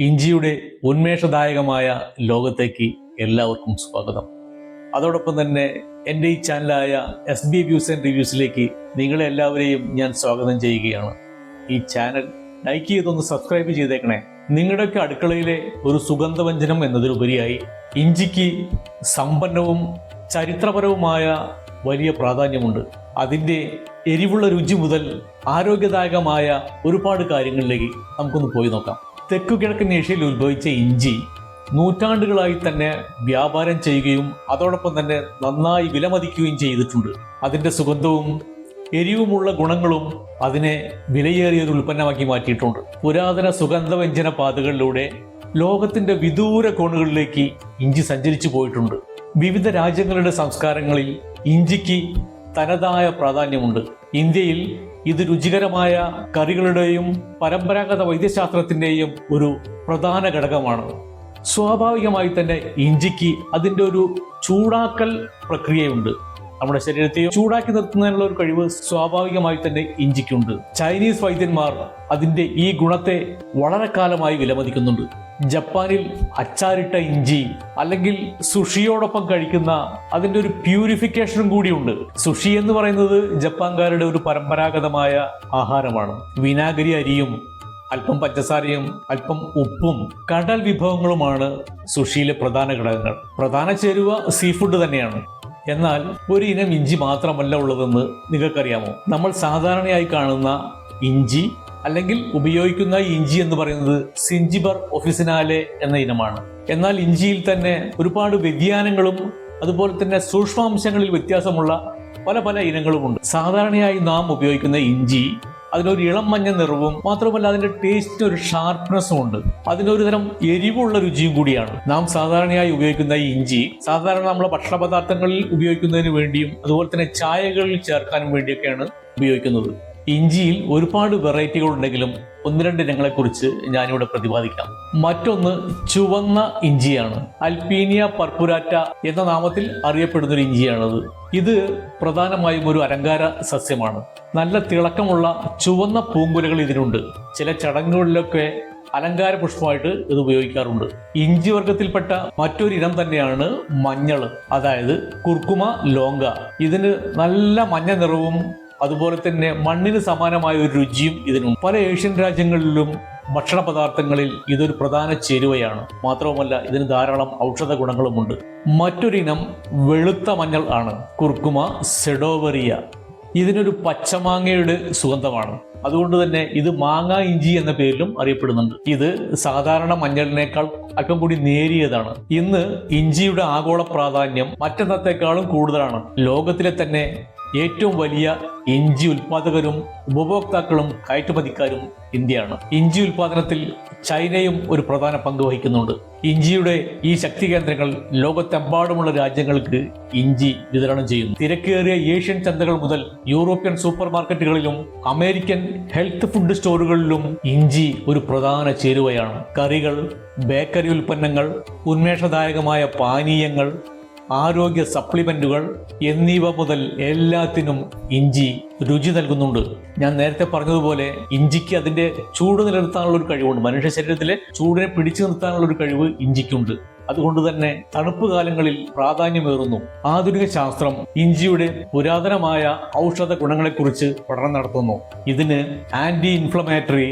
ഇഞ്ചിയുടെ ഉന്മേഷദായകമായ ലോകത്തേക്ക് എല്ലാവർക്കും സ്വാഗതം. അതോടൊപ്പം തന്നെ എൻ്റെ ഈ ചാനലായ SB വ്യൂസ് ആൻഡ് റിവ്യൂസിലേക്ക് നിങ്ങളെ എല്ലാവരെയും ഞാൻ സ്വാഗതം ചെയ്യുകയാണ്. ഈ ചാനൽ ലൈക്ക് ചെയ്തൊന്ന് സബ്സ്ക്രൈബ് ചെയ്തേക്കണേ. നിങ്ങളുടെയൊക്കെ അടുക്കളയിലെ ഒരു സുഗന്ധവ്യഞ്ജനം എന്നതിലുപരിയായി ഇഞ്ചിക്ക് സമ്പന്നവും ചരിത്രപരവുമായ വലിയ പ്രാധാന്യമുണ്ട്. അതിൻ്റെ എരിവുള്ള രുചി മുതൽ ആരോഗ്യദായകമായ ഒരുപാട് കാര്യങ്ങളിലേക്ക് നമുക്കൊന്ന് പോയി നോക്കാം. തെക്കുകിഴക്കൻ ഏഷ്യയിൽ ഉത്ഭവിച്ച ഇഞ്ചി നൂറ്റാണ്ടുകളായി തന്നെ വ്യാപാരം ചെയ്യുകയും അതോടൊപ്പം തന്നെ നന്നായി വിലമതിക്കുകയും ചെയ്തിട്ടുണ്ട്. അതിൻ്റെ സുഗന്ധവും എരിവുമുള്ള ഗുണങ്ങളും അതിനെ വിലയേറിയൊരു ഉൽപ്പന്നമാക്കി മാറ്റിയിട്ടുണ്ട്. പുരാതന സുഗന്ധവ്യഞ്ജന പാതകളിലൂടെ ലോകത്തിൻ്റെ വിദൂര കോണുകളിലേക്ക് ഇഞ്ചി സഞ്ചരിച്ചു പോയിട്ടുണ്ട്. വിവിധ രാജ്യങ്ങളുടെ സംസ്കാരങ്ങളിൽ ഇഞ്ചിക്ക് തനതായ പ്രാധാന്യമുണ്ട്. ഇന്ത്യയിൽ ഇത് രുചികരമായ കറികളുടെയും പരമ്പരാഗത വൈദ്യശാസ്ത്രത്തിൻ്റെയും ഒരു പ്രധാന ഘടകമാണ്. സ്വാഭാവികമായി തന്നെ ഇഞ്ചിക്ക് അതിൻ്റെ ഒരു ചൂടാക്കൽ പ്രക്രിയയുണ്ട്. നമ്മുടെ ശരീരത്തെ ചൂടാക്കി നിർത്തുന്നതിനുള്ള ഒരു കഴിവ് സ്വാഭാവികമായി തന്നെ ഇഞ്ചിക്കുണ്ട്. ചൈനീസ് വൈദ്യന്മാർ അതിൻ്റെ ഈ ഗുണത്തെ വളരെ കാലമായി വിലമതിക്കുന്നുണ്ട്. ജപ്പാനിൽ അച്ചാറിട്ട ഇഞ്ചി അല്ലെങ്കിൽ സുഷിയോടൊപ്പം കഴിക്കുന്ന അതിൻ്റെ ഒരു പ്യൂരിഫിക്കേഷനും കൂടിയുണ്ട്. സുഷി എന്ന് പറയുന്നത് ജപ്പാൻകാരുടെ ഒരു പരമ്പരാഗതമായ ആഹാരമാണ്. വിനാഗിരി അരിയും അല്പം പഞ്ചസാരയും അല്പം ഉപ്പും കടൽ വിഭവങ്ങളുമാണ് സുഷിയിലെ പ്രധാന ഘടകങ്ങൾ. പ്രധാന ചേരുവ സീ ഫുഡ് തന്നെയാണ്. എന്നാൽ ഒരു ഇനം ഇഞ്ചി മാത്രമല്ല ഉള്ളതെന്ന് നിങ്ങൾക്കറിയാമോ? നമ്മൾ സാധാരണയായി കാണുന്ന ഇഞ്ചി അല്ലെങ്കിൽ ഉപയോഗിക്കുന്ന ഇഞ്ചി എന്ന് പറയുന്നത് സിഞ്ചിബർ ഒഫിസിനാലെ എന്ന ഇനമാണ്. എന്നാൽ ഇഞ്ചിയിൽ തന്നെ ഒരുപാട് വ്യതിയാനങ്ങളും അതുപോലെ തന്നെ സൂക്ഷ്മാംശങ്ങളിൽ വ്യത്യാസമുള്ള പല പല ഇനങ്ങളുമുണ്ട്. സാധാരണയായി നാം ഉപയോഗിക്കുന്ന ഇഞ്ചി അതിനൊരു ഇളം മഞ്ഞ നിറവും മാത്രമല്ല അതിന്റെ ടേസ്റ്റിന് ഒരു ഷാർപ്നെസ്സും ഉണ്ട്. അതിനൊരു തരം എരിവുള്ള രുചിയും കൂടിയാണ്. നാം സാധാരണയായി ഉപയോഗിക്കുന്ന ഈ ഇഞ്ചി സാധാരണ നമ്മളെ ഭക്ഷണ പദാർത്ഥങ്ങളിൽ ഉപയോഗിക്കുന്നതിന് വേണ്ടിയും അതുപോലെ തന്നെ ചായകളിൽ ചേർക്കാനും വേണ്ടിയൊക്കെയാണ് ഉപയോഗിക്കുന്നത്. ഇഞ്ചിയിൽ ഒരുപാട് വെറൈറ്റികൾ ഉണ്ടെങ്കിലും ഒന്ന് രണ്ട് ഇനങ്ങളെ കുറിച്ച് ഞാനിവിടെ പ്രതിപാദിക്കാം. മറ്റൊന്ന് ചുവന്ന ഇഞ്ചിയാണ്. അൽപീനിയ പർപ്പുരാറ്റ എന്ന നാമത്തിൽ അറിയപ്പെടുന്ന ഒരു ഇഞ്ചിയാണത്. ഇത് പ്രധാനമായും ഒരു അലങ്കാര സസ്യമാണ്. നല്ല തിളക്കമുള്ള ചുവന്ന പൂങ്കുലകൾ ഇതിനുണ്ട്. ചില ചടങ്ങുകളിലൊക്കെ അലങ്കാര പുഷ്പമായിട്ട് ഇത് ഉപയോഗിക്കാറുണ്ട്. ഇഞ്ചി വർഗത്തിൽപ്പെട്ട മറ്റൊരു ഇനം തന്നെയാണ് മഞ്ഞൾ, അതായത് കുർക്കുമ ലോങ്ക. ഇതിന് നല്ല മഞ്ഞ നിറവും അതുപോലെ തന്നെ മണ്ണിന് സമാനമായ ഒരു രുചിയും ഇതിനുണ്ട്. പല ഏഷ്യൻ രാജ്യങ്ങളിലും ഭക്ഷണ പദാർത്ഥങ്ങളിൽ ഇതൊരു പ്രധാന ചേരുവയാണ്. മാത്രവുമല്ല ഇതിന് ധാരാളം ഔഷധ ഗുണങ്ങളുമുണ്ട്. മറ്റൊരിനം വെളുത്ത മഞ്ഞൾ ആണ്, കുർക്കുമ സെഡോവറിയ. ഇതിനൊരു പച്ചമാങ്ങയുടെ സുഗന്ധമാണ്. അതുകൊണ്ട് തന്നെ ഇത് മാങ്ങ ഇഞ്ചി എന്ന പേരിലും അറിയപ്പെടുന്നുണ്ട്. ഇത് സാധാരണ മഞ്ഞളിനേക്കാൾ അല്പം കൂടി നേരിയതാണ്. ഇന്ന് ഇഞ്ചിയുടെ ആഗോള പ്രാധാന്യം മറ്റെന്നത്തേക്കാളും കൂടുതലാണ്. ലോകത്തിലെ തന്നെ ഏറ്റവും വലിയ ഇഞ്ചി ഉൽപാദകരും ഉപഭോക്താക്കളും കയറ്റുമതിക്കാരും ഇന്ത്യയാണ്. ഇഞ്ചി ഉൽപാദനത്തിൽ ചൈനയും ഒരു പ്രധാന പങ്ക് വഹിക്കുന്നുണ്ട്. ഇഞ്ചിയുടെ ഈ ശക്തി കേന്ദ്രങ്ങൾ ലോകത്തെമ്പാടുമുള്ള രാജ്യങ്ങൾക്ക് ഇഞ്ചി വിതരണം ചെയ്യുന്നു. തിരക്കേറിയ ഏഷ്യൻ ചന്തകൾ മുതൽ യൂറോപ്യൻ സൂപ്പർ മാർക്കറ്റുകളിലും അമേരിക്കൻ ഹെൽത്ത് ഫുഡ് സ്റ്റോറുകളിലും ഇഞ്ചി ഒരു പ്രധാന ചേരുവയാണ്. കറികൾ, ബേക്കറി ഉൽപ്പന്നങ്ങൾ, ഉന്മേഷദായകമായ പാനീയങ്ങൾ, ആരോഗ്യ സപ്ലിമെന്റുകൾ എന്നിവ മുതൽ എല്ലാത്തിനും ഇഞ്ചി രുചി നൽകുന്നുണ്ട്. ഞാൻ നേരത്തെ പറഞ്ഞതുപോലെ ഇഞ്ചിക്ക് അതിന്റെ ചൂട് നിലനിർത്താനുള്ള ഒരു കഴിവുണ്ട്. മനുഷ്യ ശരീരത്തിലെ ചൂടിനെ പിടിച്ചു നിർത്താനുള്ള ഒരു കഴിവ് ഇഞ്ചിക്കുണ്ട്. അതുകൊണ്ട് തന്നെ തണുപ്പ് കാലങ്ങളിൽ പ്രാധാന്യമേറുന്നു. ആധുനിക ശാസ്ത്രം ഇഞ്ചിയുടെ പുരാതനമായ ഔഷധ ഗുണങ്ങളെക്കുറിച്ച് പഠനം നടത്തുന്നു. ഇതിന് ആന്റി ഇൻഫ്ലമേറ്ററി,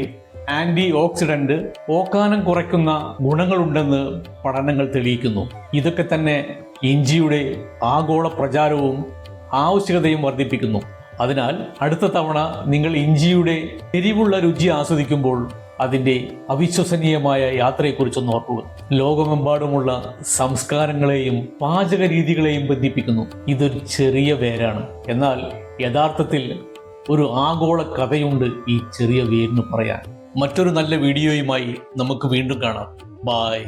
ആന്റി ഓക്സിഡന്റ്, ഓക്കാനം കുറയ്ക്കുന്ന ഗുണങ്ങളുണ്ടെന്ന് പഠനങ്ങൾ തെളിയിക്കുന്നു. ഇതൊക്കെ തന്നെ ഇഞ്ചിയുടെ ആഗോള പ്രചാരവും ആവശ്യകതയും വർദ്ധിപ്പിക്കുന്നു. അതിനാൽ അടുത്ത തവണ നിങ്ങൾ ഇഞ്ചിയുടെ എരിവുള്ള രുചി ആസ്വദിക്കുമ്പോൾ അതിൻ്റെ അവിശ്വസനീയമായ യാത്രയെക്കുറിച്ചൊന്ന് ഓർക്കുക. ലോകമെമ്പാടുമുള്ള സംസ്കാരങ്ങളെയും പാചക രീതികളെയും ബന്ധിപ്പിക്കുന്നു. ഇതൊരു ചെറിയ വേരാണ്, എന്നാൽ യഥാർത്ഥത്തിൽ ഒരു ആഗോള കഥയുണ്ട് ഈ ചെറിയ വേരിന് പറയാൻ. മറ്റൊരു നല്ല വീഡിയോയുമായി നമുക്ക് വീണ്ടും കാണാം. ബൈ.